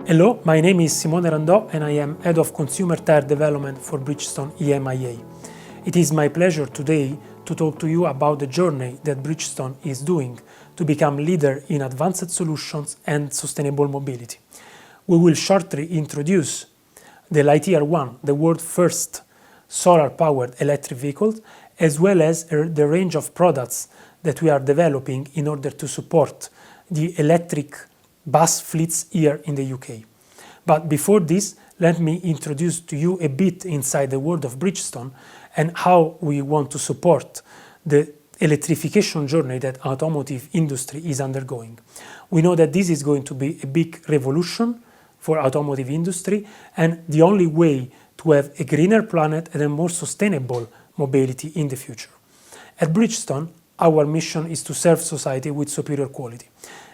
Hello, my name is Simone Rando and I am Head of Consumer Tyre Development for Bridgestone EMEA. It is my pleasure today to talk to you about the journey that Bridgestone is doing to become leader in advanced solutions and sustainable mobility. We will shortly introduce the Lightyear One, the world's first solar-powered electric vehicle, as well as the range of products that we are developing in order to support the electric bus fleets here in the UK. But before this, let me introduce to you a bit inside the world of Bridgestone and how we want to support the electrification journey that automotive industry is undergoing. We know that this is going to be a big revolution for automotive industry, and the only way to have a greener planet and a more sustainable mobility in the future. At Bridgestone, our mission is to serve society with superior quality.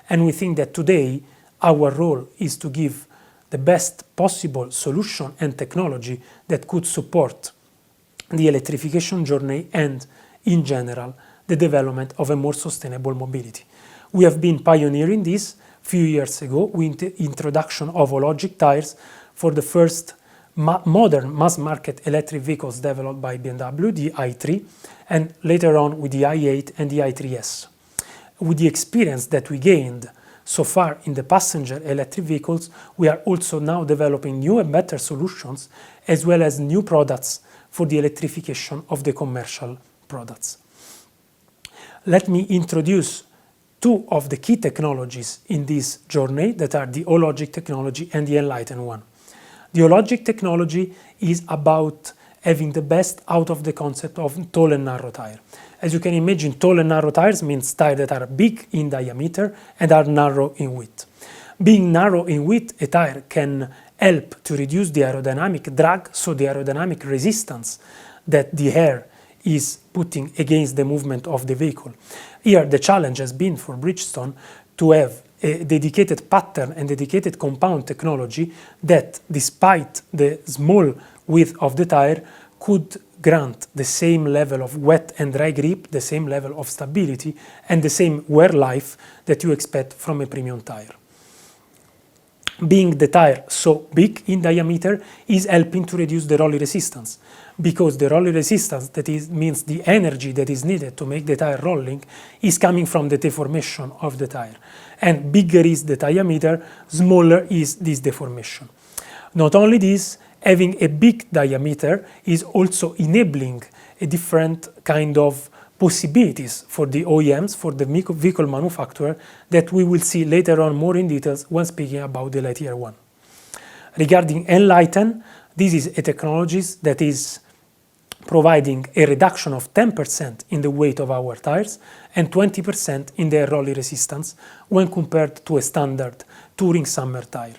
And we think that today our role is to give the best possible solution and technology that could support the electrification journey and, in general, the development of a more sustainable mobility. We have been pioneering this a few years ago with the introduction of hologic tires for the first modern mass-market electric vehicles developed by BMW, the i3, and later on with the i8 and the i3S. With the experience that we gained so far in the passenger electric vehicles, we are also now developing new and better solutions, as well as new products for the electrification of the commercial products. Let me introduce two of the key technologies in this journey that are the hologic technology and the Enlighten One. The hologic technology is about having the best out of the concept of tall and narrow tire. As you can imagine, tall and narrow tires means tires that are big in diameter and are narrow in width. Being narrow in width, a tire can help to reduce the aerodynamic drag, so the aerodynamic resistance that the air is putting against the movement of the vehicle. Here, the challenge has been for Bridgestone to have a dedicated pattern and dedicated compound technology that, despite the small width of the tire, could grant the same level of wet and dry grip, the same level of stability, and the same wear life that you expect from a premium tire. Being the tire so big in diameter is helping to reduce the rolling resistance, because the rolling resistance, means the energy that is needed to make the tire rolling, is coming from the deformation of the tire. And bigger is the diameter, smaller is this deformation. Not only this, having a big diameter is also enabling a different kind of possibilities for the OEMs, for the vehicle manufacturer, that we will see later on more in details when speaking about the Lightyear One. Regarding Enlighten, this is a technology that is providing a reduction of 10% in the weight of our tires and 20% in their rolling resistance when compared to a standard touring summer tire.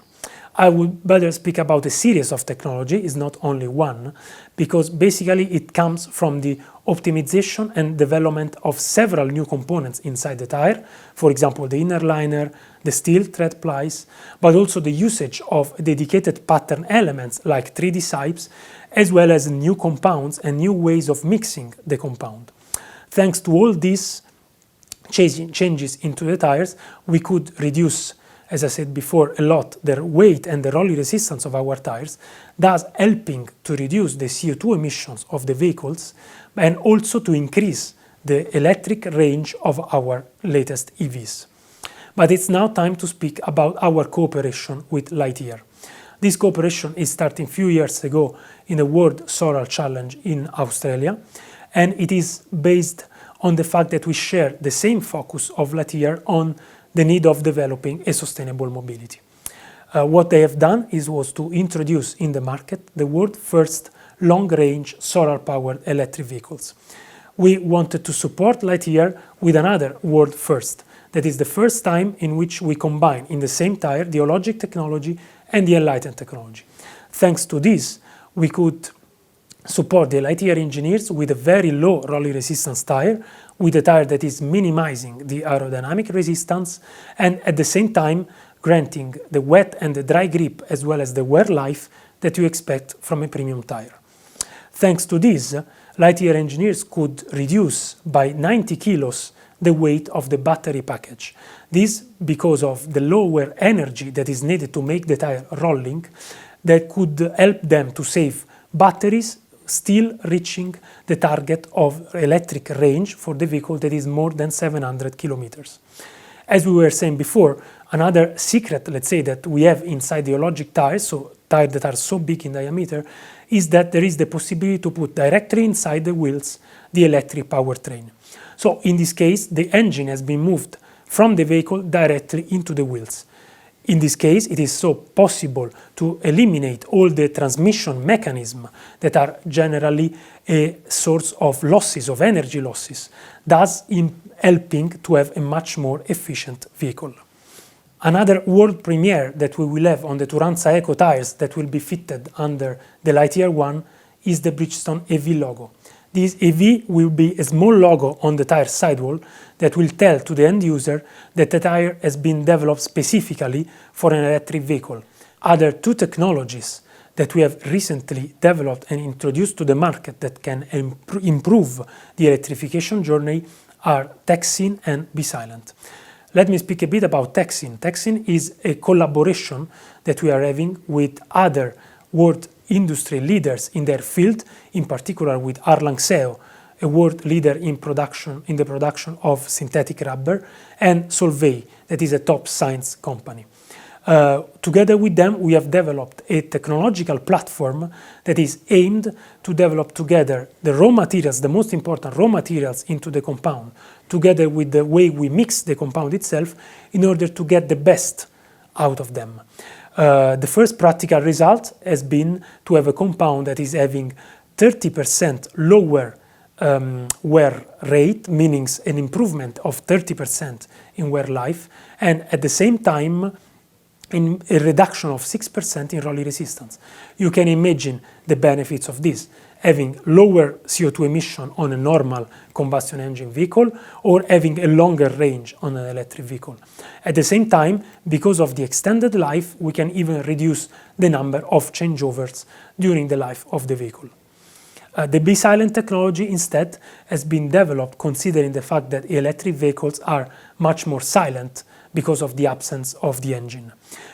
I would better speak about a series of technology, it's not only one, because basically it comes from the optimization and development of several new components inside the tire, for example the inner liner, the steel tread plies, but also the usage of dedicated pattern elements like 3D sipes, as well as new compounds and new ways of mixing the compound. Thanks to all these changes into the tires, we could reduce, as I said before, a lot their weight and the rolling resistance of our tires, thus helping to reduce the CO2 emissions of the vehicles and also to increase the electric range of our latest EVs. But it's now time to speak about our cooperation with Lightyear. This cooperation is starting a few years ago in the World Solar Challenge in Australia, and it is based on the fact that we share the same focus of Lightyear on the need of developing a sustainable mobility. What they have done was to introduce in the market the world's first long-range solar-powered electric vehicles. We wanted to support Lightyear with another world first. That is the first time in which we combine in the same tire the hologic technology and the Enlighten technology. Thanks to this, we could support the Lightyear engineers with a very low rolling resistance tire, with a tire that is minimizing the aerodynamic resistance and at the same time granting the wet and the dry grip as well as the wear life that you expect from a premium tire. Thanks to this, Lightyear engineers could reduce by 90 kilos the weight of the battery package. This because of the lower energy that is needed to make the tire rolling, that could help them to save batteries, still reaching the target of electric range for the vehicle that is more than 700 kilometers. As we were saying before, another secret, let's say, that we have inside the logic tires, so tires that are so big in diameter, is that there is the possibility to put directly inside the wheels the electric powertrain. So in this case, the engine has been moved from the vehicle directly into the wheels. In this case, it is so possible to eliminate all the transmission mechanisms that are generally a source of losses, of energy losses, thus helping to have a much more efficient vehicle. Another world premiere that we will have on the Turanza Eco tires that will be fitted under the Lightyear One is the Bridgestone EV logo. This EV will be a small logo on the tire sidewall that will tell to the end user that the tire has been developed specifically for an electric vehicle. Other two technologies that we have recently developed and introduced to the market that can improve the electrification journey are Texin and BeSilent. Let me speak a bit about Texin. Texin is a collaboration that we are having with other world industry leaders in their field, in particular with Arlangseo, a world leader in the production of synthetic rubber, and Solvay, that is a top science company. Together with them, we have developed a technological platform that is aimed to develop together the raw materials, the most important raw materials into the compound, together with the way we mix the compound itself, in order to get the best out of them. The first practical result has been to have a compound that is having 30% lower wear rate, meaning an improvement of 30% in wear life, and at the same time in a reduction of 6% in rolling resistance. You can imagine the benefits of this, having lower CO2 emission on a normal combustion engine vehicle or having a longer range on an electric vehicle. At the same time, because of the extended life, we can even reduce the number of changeovers during the life of the vehicle. The BeSilent technology instead has been developed considering the fact that electric vehicles are much more silent because of the absence of the engine.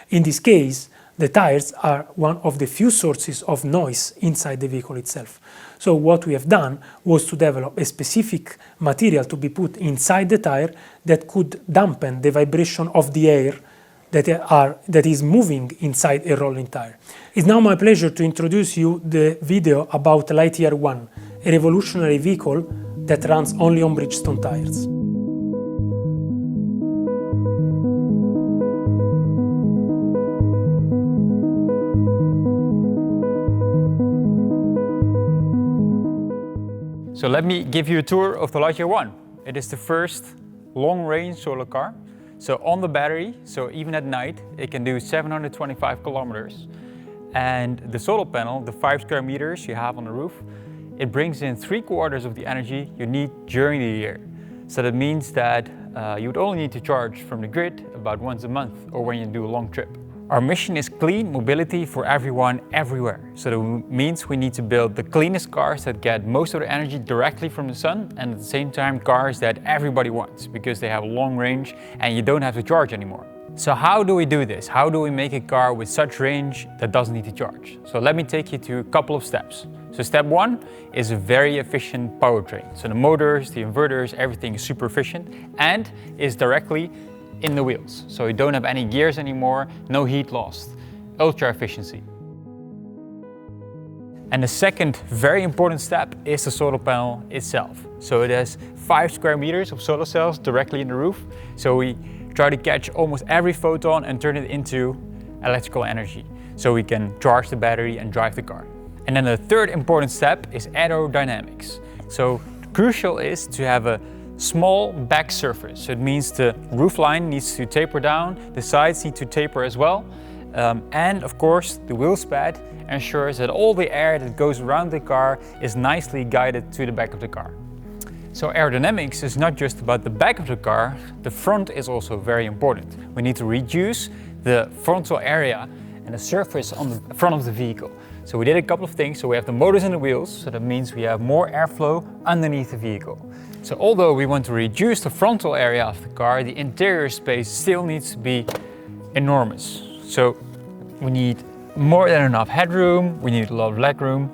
In this case, the tires are one of the few sources of noise inside the vehicle itself. So what we have done was to develop a specific material to be put inside the tire that could dampen the vibration of the air that is moving inside a rolling tire. It's now my pleasure to introduce you the video about Lightyear One, a revolutionary vehicle that runs only on Bridgestone tires. So let me give you a tour of the Lightyear One. It is the first long-range solar car. So on the battery, so even at night, it can do 725 kilometers. And the solar panel, the 5 square meters you have on the roof, it brings in 3/4 of the energy you need during the year. So that means that you would only need to charge from the grid about once a month or when you do a long trip. Our mission is clean mobility for everyone, everywhere. So that means we need to build the cleanest cars that get most of the energy directly from the sun, and at the same time cars that everybody wants because they have long range and you don't have to charge anymore. So how do we do this? How do we make a car with such range that doesn't need to charge? So let me take you to a couple of steps. So step one is a very efficient powertrain. So the motors, the inverters, everything is super efficient and is directly in the wheels. So you don't have any gears anymore, no heat lost, ultra efficiency. And the second very important step is the solar panel itself. So it has 5 square meters of solar cells directly in the roof. So we try to catch almost every photon and turn it into electrical energy. So we can charge the battery and drive the car. And then the third important step is aerodynamics. So crucial is to have a small back surface. So it means the roof line needs to taper down, the sides need to taper as well. And of course, the wheel pad ensures that all the air that goes around the car is nicely guided to the back of the car. So aerodynamics is not just about the back of the car, the front is also very important. We need to reduce the frontal area and the surface on the front of the vehicle. So we did a couple of things. So we have the motors and the wheels, so that means we have more airflow underneath the vehicle. So although we want to reduce the frontal area of the car, the interior space still needs to be enormous. So we need more than enough headroom, we need a lot of legroom,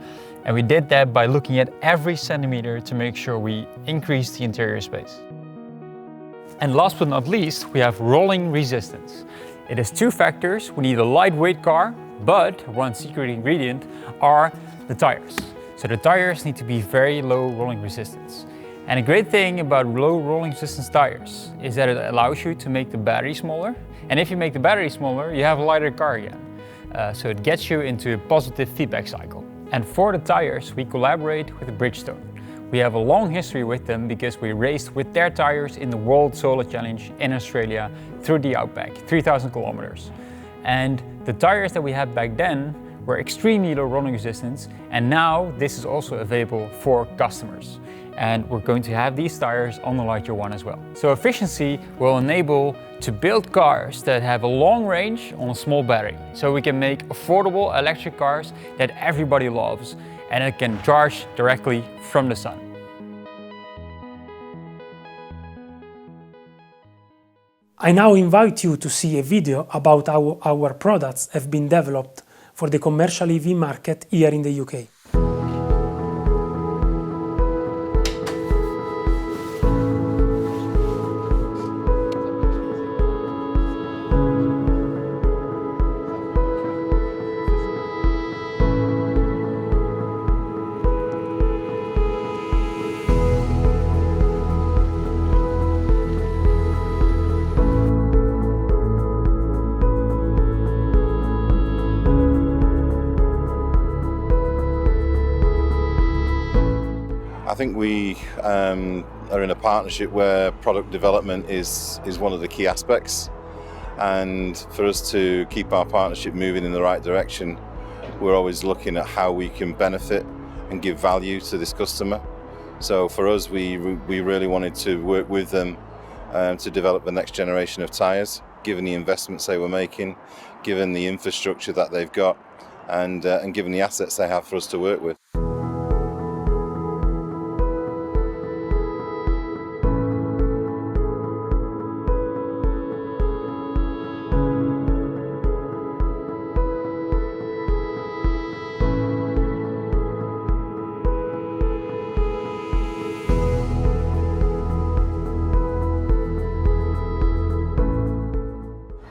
and we did that by looking at every centimeter to make sure we increase the interior space. And last but not least, we have rolling resistance. It has two factors. We need a lightweight car, but one secret ingredient are the tires. So the tires need to be very low rolling resistance. And a great thing about low rolling resistance tires is that it allows you to make the battery smaller. And if you make the battery smaller, you have a lighter car again. So it gets you into a positive feedback cycle. And for the tires, we collaborate with Bridgestone. We have a long history with them because we raced with their tires in the World Solar Challenge in Australia through the outback, 3,000 kilometers. And the tires that we had back then were extremely low rolling resistance, and now this is also available for customers. And we're going to have these tires on the Lightyear One as well. So efficiency will enable to build cars that have a long range on a small battery. So we can make affordable electric cars that everybody loves, and it can charge directly from the sun. I now invite you to see a video about how our products have been developed for the commercial EV market here in the UK. I think we are in a partnership where product development is one of the key aspects, and for us to keep our partnership moving in the right direction, we're always looking at how we can benefit and give value to this customer. So for us, we really wanted to work with them to develop the next generation of tyres, given the investments they were making, given the infrastructure that they've got, and given the assets they have for us to work with.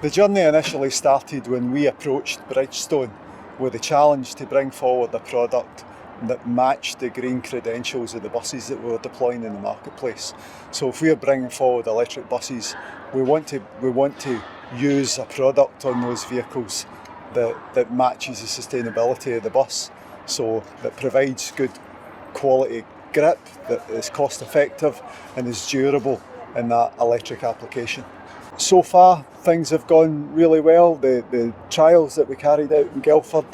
The journey initially started when we approached Bridgestone with the challenge to bring forward a product that matched the green credentials of the buses that we were deploying in the marketplace. So if we are bringing forward electric buses, we want to use a product on those vehicles that matches the sustainability of the bus, so that provides good quality grip, that is cost effective and is durable in that electric application. So far, things have gone really well. The trials that we carried out in Guildford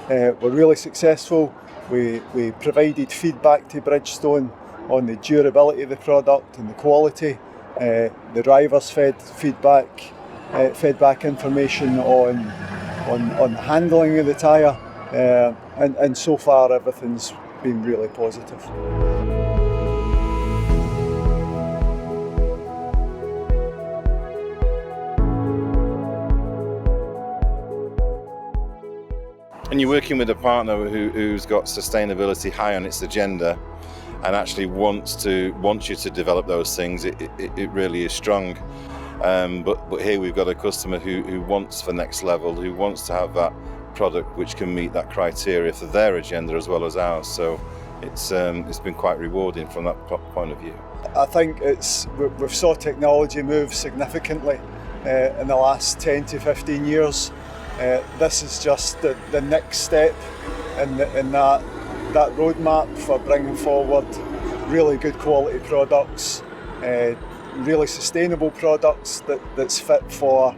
were really successful. We provided feedback to Bridgestone on the durability of the product and the quality. The drivers fed back information on the handling of the tyre, and so far everything's been really positive. And you're working with a partner who's got sustainability high on its agenda and actually wants you to develop those things. It really is strong. But here we've got a customer who wants the next level, who wants to have that product which can meet that criteria for their agenda as well as ours. So it's been quite rewarding from that point of view. I think we've saw technology move significantly in the last 10 to 15 years. This is just the next step in that roadmap for bringing forward really good quality products, really sustainable products that's fit for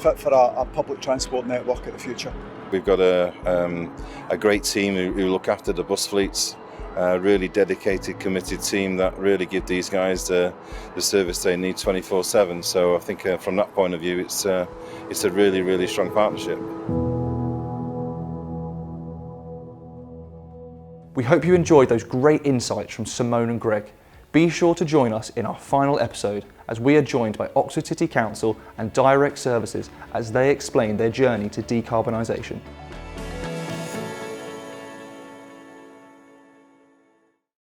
a public transport network of the future. We've got a great team who look after the bus fleets, a really dedicated, committed team that really give these guys the service they need 24/7. So I think from that point of view, it's a really, really strong partnership. We hope you enjoyed those great insights from Simone and Greg. Be sure to join us in our final episode as we are joined by Oxford City Council and Direct Services as they explain their journey to decarbonisation.